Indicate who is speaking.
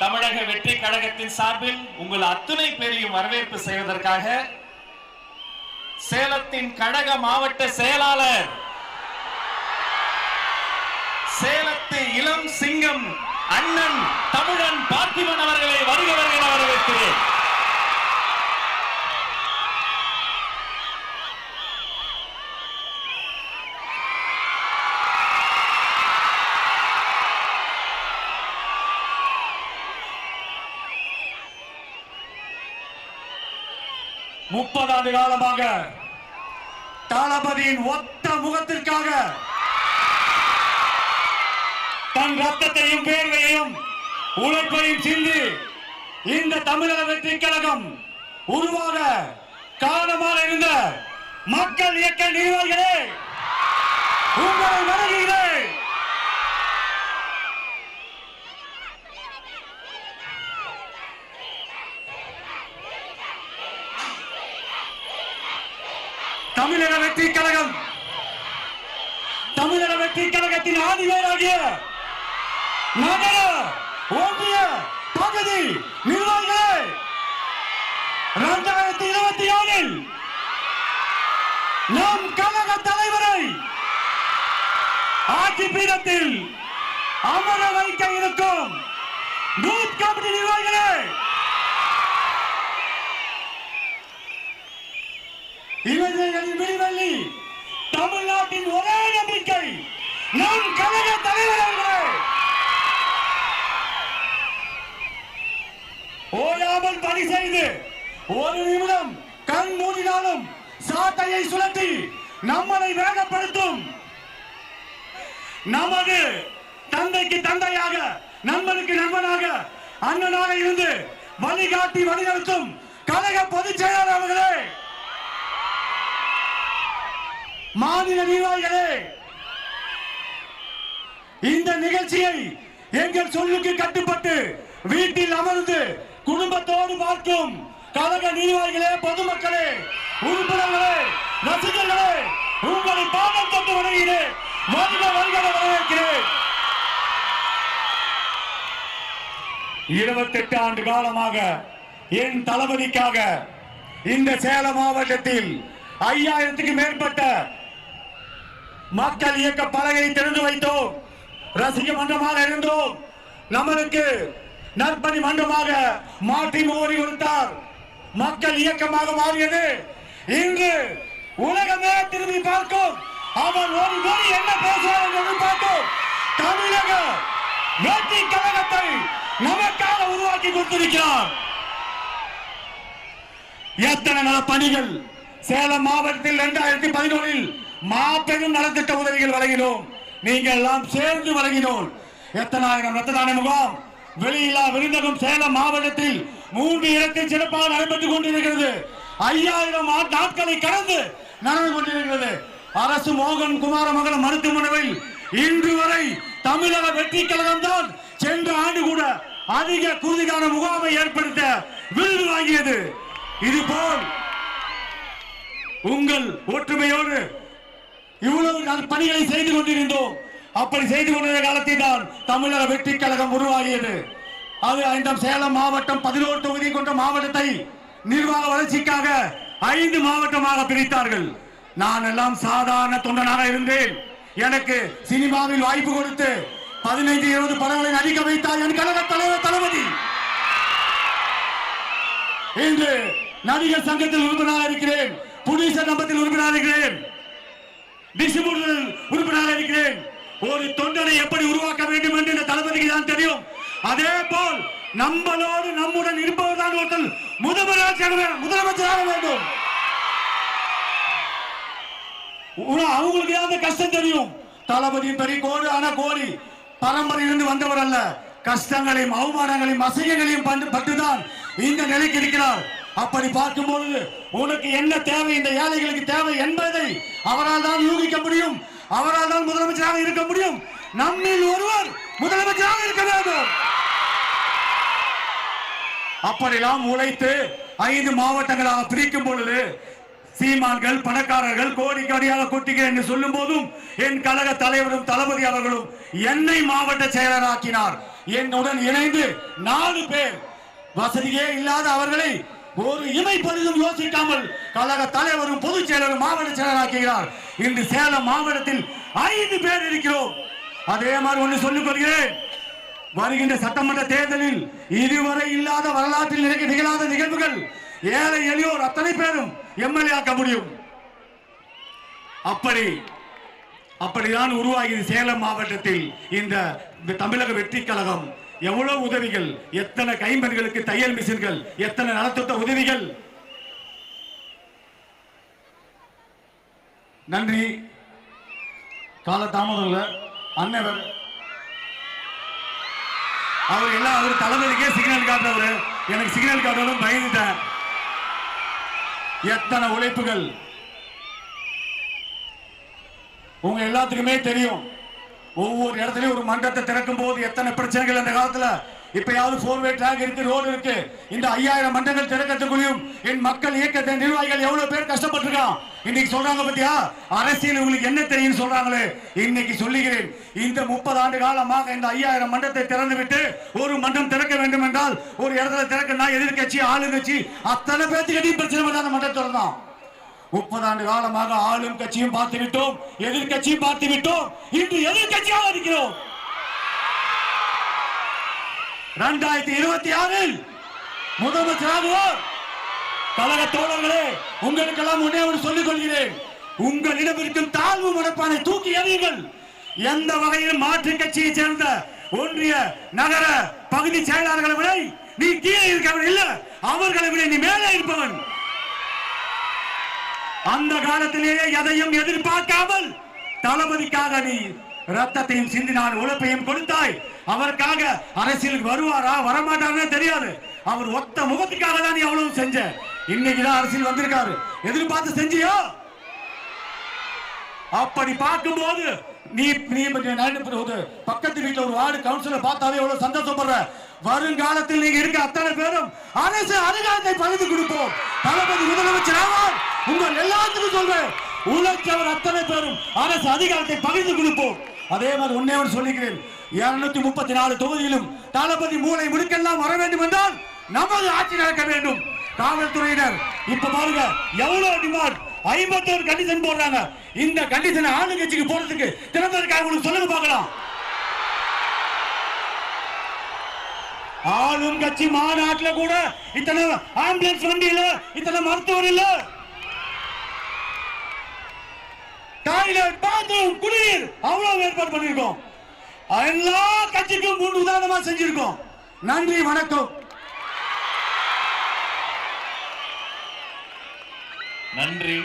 Speaker 1: தமிழக வெற்றி கழகத்தின் சார்பில் உங்கள் அத்துணை பேரையும் வரவேற்பு செய்வதற்காக சேலத்தின் கழக மாவட்ட செயலாளர் சேலத்து இளம் சிங்கம் அண்ணன் தமிழன் பார்த்திபன் அவர்களை வருக வருக வரவேற்கிறேன். முப்பது காலமாக தளபதியின் ஒத்த முகத்திற்காக தன் ரத்தத்தையும் பேர்வையையும் உழைப்பையும் சிந்தி இந்த தமிழக வெற்றி கழகம் உருவாக காரணமாக இருந்த மக்கள் இயக்க நிர்வாகிகளே, உங்களை வணங்குகிறேன். தமிழக வெற்றி கழகம், தமிழக வெற்றி கழகத்தின் ஆதிவேராகிய நகர ஒன்றிய பகுதி நிர்வாகிகளே, 2026 நம் கழக தலைவரை ஆட்சி பீடத்தில் அமர வைக்க இருக்கும் பூத் கமிட்டி நிர்வாகிகளே, இளைஞர்களின் விடிவெள்ளி தமிழ்நாட்டின் ஒரே நம்பிக்கை நம் கழக தலைவர்களே, ஓயாமல் பணி செய்து ஒரு நிமிடம் கண் மூடினாலும் சாட்டையை சுழற்றி நம்மளை வேகப்படுத்தும் நமது தந்தைக்கு தந்தையாக, நண்பனுக்கு நண்பனாக, அண்ணனாக இருந்து வழிகாட்டி வழிநடத்தும் கழக பொதுச் செயலாளர் அவர்களே, மாநில நிர்வாகிகளே, இந்த நிகழ்ச்சியை எங்கள் சொல்லுக்கு கட்டுப்பட்டு வீட்டில் அமர்ந்து குடும்பத்தோடு பார்க்கும் கழக நிர்வாகிகளே, பொதுமக்களே, உறுப்பினர்களே, ரசிகர்களே, உங்களை பாதம் தொட்டு வணங்குகிறேன். வருக வருக வரவேற்கிறேன். 28 ஆண்டு காலமாக என் தளபதிக்காக இந்த சேலம் மாவட்டத்தில் 5000க்கு மேற்பட்ட மக்கள் இயக்க பலகை திறந்து வைத்தோம். ரசிக மன்றமாக இருந்தோம். நம்மளுக்கு நற்பணி மன்றமாக மாற்றி மோடி கொடுத்தார். மக்கள் இயக்கமாக மாறியது. இன்று உலகமே திரும்பி பார்க்கும். அவர் ஒரு மொழி என்ன பேசுவார் என்று பார்க்கும். தமிழக வெற்றி கழகத்தை நமக்காக உருவாக்கி கொடுத்திருக்கிறார். எத்தனை நல பணிகள் சேலம் மாவட்டத்தில் 2011 மாபெரும் நலத்திட்ட உதவிகள் வழங்கினோம். நீங்கள் எல்லாம் சேர்ந்து வழங்கினோம். எத்தனாயிரம் ரத்த தான முகாம், வெளியில்லா விருந்தகம் சேலம் மாவட்டத்தில் 3 இடத்தில் சிறப்பாக நடைபெற்றுக் கொண்டிருக்கிறது. 5000 நாட்களை கடந்து நடந்து கொண்டிருக்கிறது. அரசு மோகன் குமாரமங்கலம் மருத்துவமனையில் இன்று வரை தமிழக வெற்றி கழகம் தான் சென்ற ஆண்டு கூட அதிக குருதிக்கான முகாமை ஏற்படுத்த விருது வாங்கியது. இதுபோல் உங்கள் ஒற்றுமையோடு இவ்வளவு பணிகளை செய்து கொண்டிருந்தோம். அப்படி செய்து கொண்டிருந்த காலத்தில் தான் தமிழக வெற்றி கழகம் உருவாகியது. அது இந்த சேலம் மாவட்டம் 11 தொகுதி கொண்ட மாவட்டத்தை நிர்வாக வளர்ச்சிக்காக 5 மாவட்டமாக பிரித்தார்கள். நான் எல்லாம் சாதாரண தொண்டனாக இருந்தேன். எனக்கு சினிமாவில் வாய்ப்பு கொடுத்து 15-20 படங்களை நடிக்க வைத்தார் என் கழக தலைவர் தளபதி. இன்று நடிகர் சங்கத்தில் உறுப்பினராக இருக்கிறேன். புடிசர் நம்பத்தில் உறுப்பினராக இருக்கிறேன். டிஸ்ட்ரிபியூட்டர் உறுப்பினராக இருக்கிறேன். ஒரு தொண்டனை எப்படி உருவாக்க வேண்டும் என்று இந்த தளபதிக்கு தான் தெரியும். அதே போல் நம்மளோடு நம்முடன் இருப்பவர்தான் ஒருத்தர் முதலமைச்சராக வேண்டும். அவங்களுக்கு அந்த கஷ்டம் தெரியும். தளபதி பெரிய கோடி ஆனா கோடி பரம்பரையிலிருந்து வந்தவர் அல்ல. கஷ்டங்களையும் அவமானங்களையும் அசைகளையும் பட்டுதான் இந்த நிலைக்கு இருக்கிறார். அப்படி பார்க்கும்போது உனக்கு என்ன தேவை, இந்த ஏழைகளுக்கு தேவை என்பதை அவரால் தான் யூகிக்க முடியும். அவரால் தான் முதலமைச்சராக இருக்க முடியும். நம்மில் ஒருவர் முதலமைச்சராக இருக்க வேண்டும். அப்படியெல்லாம் உழைத்து 5 மாவட்டங்களாக பிரிக்கும் பொழுது சீமான்கள் பணக்காரர்கள் கோடிக்கடியாக கொட்டுகிறேன் என்று சொல்லும் போதும் என் கழக தலைவரும் தளபதி அவர்களும் என்னை மாவட்ட செயலராக்கினார். என்னுடன் இணைந்து 4 பேர் வசதியே இல்லாத அவர்களை ஒரு இமை பரிதும் யோசிக்காமல் கழக தலைவரும் பொதுச் செயலரும் மாவட்ட செயலராக்குகிறார். இன்று சேலம் மாவட்டத்தில் 5 பேர் இருக்கிறோம். அதே மாதிரி ஒன்று சொல்லிக் கொள்கிறேன், வருகின்ற சட்டமன்ற தேர்தலில் இதுவரை இல்லாத வரலாற்றில் நிகழாத நிகழ்வுகள் ஏழை எளியோர் அத்தனை பேரும் எம்எல்ஏ ஆக்க முடியும். அப்படிதான் உருவாகியது சேலம் மாவட்டத்தில் இந்த தமிழக வெற்றி கழகம். எவ்வளவு உதவிகள், எத்தனை கைம்பெண்களுக்கு தையல் மிஷின்கள், எத்தனை நலத்திட்ட உதவிகள். நன்றி. காலதாமதம் அண்ணவர் அவர் எல்லாம் அவர் தளபதிக்கே சிக்னல் காட்டுறவர், எனக்கு சிக்னல் காட்டுறதும் பயந்துட்டேன். எத்தனை உழைப்புகள் உங்க எல்லாத்துக்குமே தெரியும். ஒவ்வொரு இடத்துலயும் ஒரு மன்றத்தை திறக்கும் போது எத்தனை பிரச்சனைகள் அந்த காலத்துல. இப்பயாவது 4-வே ட்ராக் இருக்கு, ரோடு இருக்கு. இந்த 5000 மன்றங்கள் திறக்கத்துக்குள்ளும் என் மக்கள் இயக்கத்தை நிர்வாகிகள் எவ்வளவு பேர் கஷ்டப்பட்டிருக்கான். இன்னைக்கு சொல்றாங்க பத்தியா, அரசியல் உங்களுக்கு என்ன தெரியும் சொல்றாங்களே. இன்னைக்கு சொல்லுகிறேன், இந்த 30 ஆண்டு காலமாக இந்த 5000 மன்றத்தை திறந்து விட்டு ஒரு மன்றம் திறக்க வேண்டும் என்றால் ஒரு இடத்துல திறக்கனா எதிர்கட்சி ஆளுங்கட்சி அத்தனை பேருக்கு பிரச்சனை பண்ண அந்த மன்றத்தை திறந்தான். 30 ஆண்டு காலமாக ஆளும் கட்சியும் பார்த்து விட்டோம், எதிர்கட்சியும் பார்த்து விட்டோம். இன்று எதிர்கட்சியாக இருக்கிறோம். 2026 முதலமைச்சராகுவோம். கழக தோழர்களே, உங்களுக்கெல்லாம் ஒன்னே ஒன்று சொல்லிக் கொள்கிறேன், உங்களிடம் இருக்கும் தாழ்வு மனப்பானை தூக்கி எறியுங்கள். எந்த வகையில் மாற்று கட்சியை சேர்ந்த ஒன்றிய நகர பகுதி செயலாளர்களை விட நீ கீழே இருக்கவன் இல்ல, அவர்களை விட நீ மேலே இருப்பவன். அந்த காலத்திலேயே எதையும் எதிர்பார்க்காமல் தளபதிக்காக நீ ரத்தத்தையும் சிந்தினான், உழைப்பையும் கொடுத்தாய். அவருக்காக அரசியலுக்கு வருவாரா வரமாட்டாரே தெரியாது. அவர் ஒத்த முகத்துக்காக தான் நீ அவ்வளவு செஞ்ச. இன்னைக்குதான் அரசியல் வந்திருக்காரு, எதிர்பார்த்து செஞ்சியோ? அப்படி பார்க்கும்போது நீ பக்கத்து வீட்டுல ஒரு வார்டு கவுன்சிலர் பார்த்தாவே எவ்வளவு சந்தோஷப்படுற. வருங்காலத்தில் நீங்க இருக்க அத்தனை பேரும் அரசு அதிகாரத்தை பகிர்ந்து கொடுப்போம். தளபதி முதலமைச்சர் ஆவார். உங்கள் எல்லாத்துக்கும் சொல்றேன், உழைச்சவர் அத்தனை பேரும் அரசு அதிகாரத்தை பகிர்ந்து கொடுப்போம். அதே மாதிரி ஒன்னே சொல்லிக்கிறேன், 234 தொகுதியிலும் தளபதி மூளை முடுக்கெல்லாம் வர வேண்டும் என்றால் நமது ஆட்சி நடக்க வேண்டும். காவல்துறையினர் இப்ப பாருங்க எவ்வளவு டிமாண்ட், 51 கண்டிஷன் போடுறாங்க. இந்த கண்டிஷன் ஆளுங்கட்சிக்கு போறதுக்கு திறந்ததுக்காக உங்களுக்கு சொல்லுங்க பார்க்கலாம். ஆளும் கட்சி மாநாட்டில் கூட இத்தனை ஆம்புலன்ஸ் வண்டி இல்ல, இத்தனை மருத்துவர் இல்ல, டாய்லெட் பாத்ரூம் குடிநீர் அவ்வளவு ஏற்பாடு பண்ணிருக்கோம். எல்லா கட்சிக்கும் 3 உதாரணமா செஞ்சிருக்கோம். நன்றி, வணக்கம்.
Speaker 2: நன்றி.